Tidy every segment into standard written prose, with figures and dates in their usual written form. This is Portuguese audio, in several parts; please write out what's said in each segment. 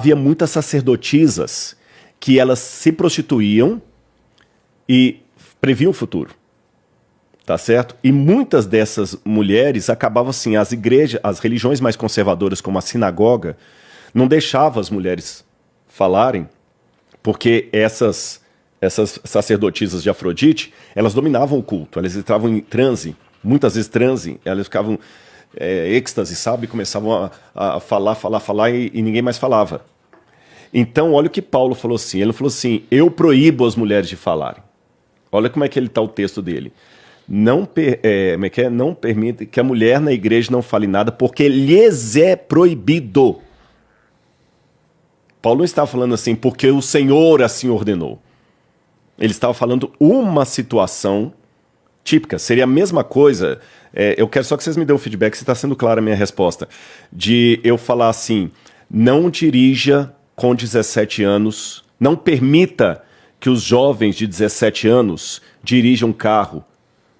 Havia muitas sacerdotisas que elas se prostituíam e previam o futuro. Tá certo? E muitas dessas mulheres acabavam assim, as igrejas, as religiões mais conservadoras, como a sinagoga, não deixavam as mulheres falarem, porque essas sacerdotisas de Afrodite, elas dominavam o culto, elas entravam em transe, muitas vezes transe, elas ficavam êxtase, sabe? Começavam a falar e ninguém mais falava. Então, olha o que Paulo falou assim, ele falou assim, eu proíbo as mulheres de falarem. Olha como é que ele está o texto dele. Não permite que a mulher na igreja não fale nada, porque lhes é proibido. Paulo não estava falando assim, porque o Senhor assim ordenou. Ele estava falando uma situação típica. Seria a mesma coisa, eu quero só que vocês me dêem um feedback, se está sendo clara a minha resposta, de eu falar assim, não dirija com 17 anos, não permita que os jovens de 17 anos dirijam carro,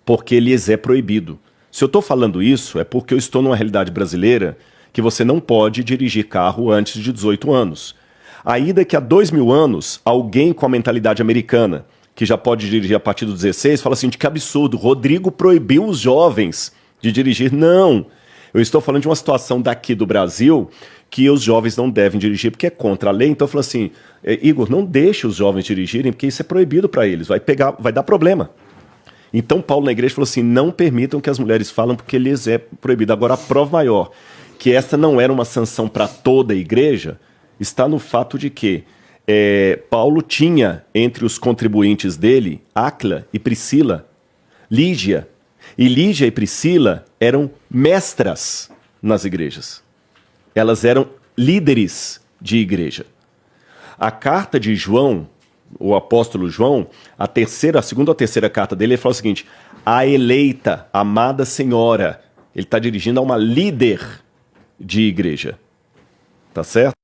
porque lhes é proibido. Se eu estou falando isso, é porque eu estou numa realidade brasileira que você não pode dirigir carro antes de 18 anos. Aí, daqui a 2000 anos, alguém com a mentalidade americana, que já pode dirigir a partir dos 16, fala assim, que absurdo, Rodrigo proibiu os jovens de dirigir. Não, eu estou falando de uma situação daqui do Brasil que os jovens não devem dirigir porque é contra a lei. Então eu falo assim, Igor, não deixe os jovens dirigirem porque isso é proibido para eles, vai dar problema. Então Paulo na igreja falou assim, não permitam que as mulheres falem porque lhes é proibido. Agora a prova maior, que essa não era uma sanção para toda a igreja, está no fato de que Paulo tinha entre os contribuintes dele, Áquila e Priscila, Lígia. E Lígia e Priscila eram mestras nas igrejas. Elas eram líderes de igreja. A carta de João, o apóstolo João, a segunda ou terceira carta dele, ele fala o seguinte, a eleita, amada senhora, ele está dirigindo a uma líder de igreja. Tá certo?